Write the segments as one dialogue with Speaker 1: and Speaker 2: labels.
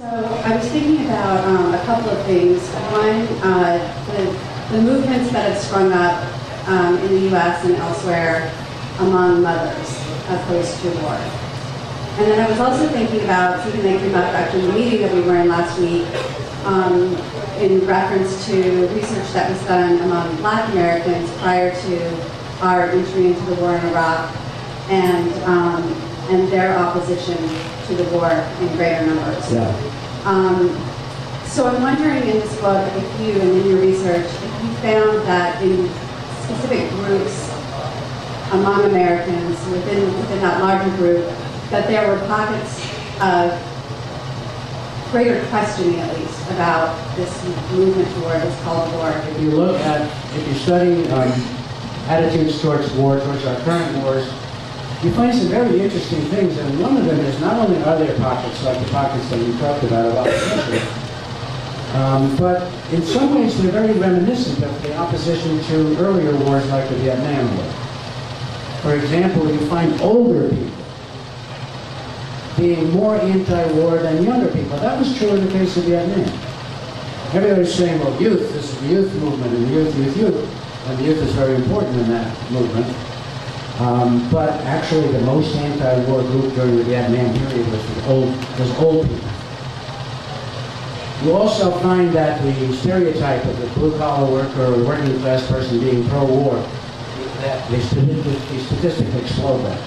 Speaker 1: So I was thinking about a couple of things. One, the movements that have sprung up in the U.S. and elsewhere among mothers opposed to war. And then I was also thinking about something that came up after the meeting that we were in last week in reference to research that was done among Black Americans prior to our entry into the war in Iraq and their opposition to the war in greater numbers.
Speaker 2: Yeah.
Speaker 1: So I'm wondering in this book, if you, and in your research, if you found that in specific groups among Americans, within that larger group, that there were pockets of greater questioning, at least, about this movement toward this call to war.
Speaker 2: If you study attitudes towards war, towards our current wars, you find some very interesting things, and one of them is not only are there pockets like the pockets that we talked about opposition, but in some ways they're very reminiscent of the opposition to earlier wars like the Vietnam War. For example, you find older people being more anti-war than younger people. That was true in the case of Vietnam. Everybody's saying, well, youth, this is the youth movement, and youth, and the youth is very important in that movement. But actually the most anti-war group during the Vietnam period was old people. You also find that the stereotype of the blue-collar worker or working-class person being pro-war, they statistically explode that.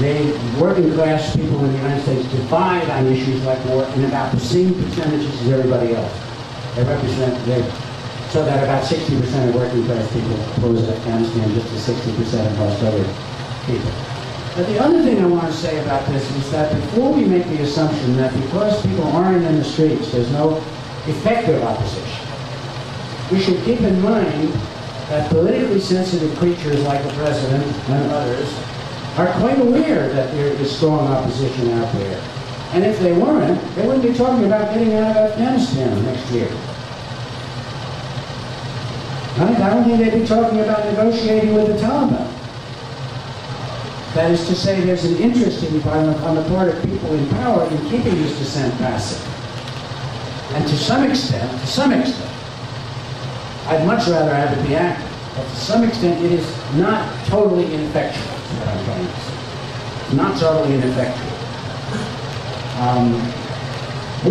Speaker 2: The working-class people in the United States divide on issues like war in about the same percentages as everybody else. They represent so that about 60% of working-class people oppose Afghanistan, just as 60% of most other people. But the other thing I want to say about this is that before we make the assumption that because people aren't in the streets, there's no effective opposition, we should keep in mind that politically sensitive creatures like the President and others are quite aware that there is strong opposition out there. And if they weren't, they wouldn't be talking about getting out of Afghanistan next year. I don't think they'd be talking about negotiating with the Taliban. That is to say, there's an interest on the part of people in power in keeping this dissent passive. And to some extent, I'd much rather have it be active. But to some extent, it is not totally ineffectual, is what I'm trying to say. Not totally ineffectual.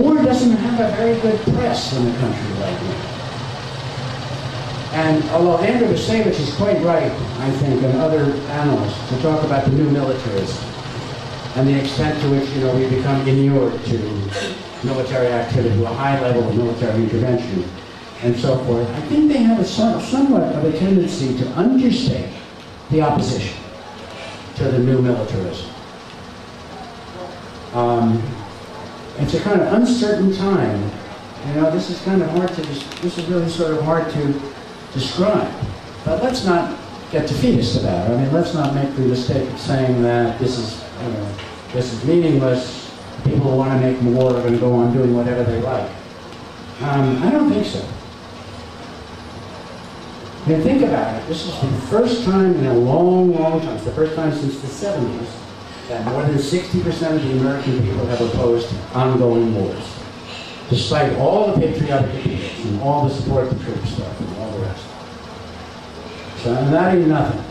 Speaker 2: War doesn't have a very good press in the country right now. And although Andrew Vasevich is quite right, I think, and other analysts, to talk about the new militarism and the extent to which, we become inured to military activity, to a high level of military intervention, and so forth, I think they have somewhat of a tendency to understate the opposition to the new militarism. It's a kind of uncertain time. This is kind of hard to, this is really sort of hard to describe. But let's not get defeatist about it. I mean, let's not make the mistake of saying that this is meaningless. People who want to make war are going to go on doing whatever they like. I don't think so. I mean, think about it. This is the first time in a long, long time, it's the first time since the 70s, that more than 60% of the American people have opposed ongoing wars, despite all the patriotic appeals and all the support the troops stuff and all the rest. So, and that ain't nothing.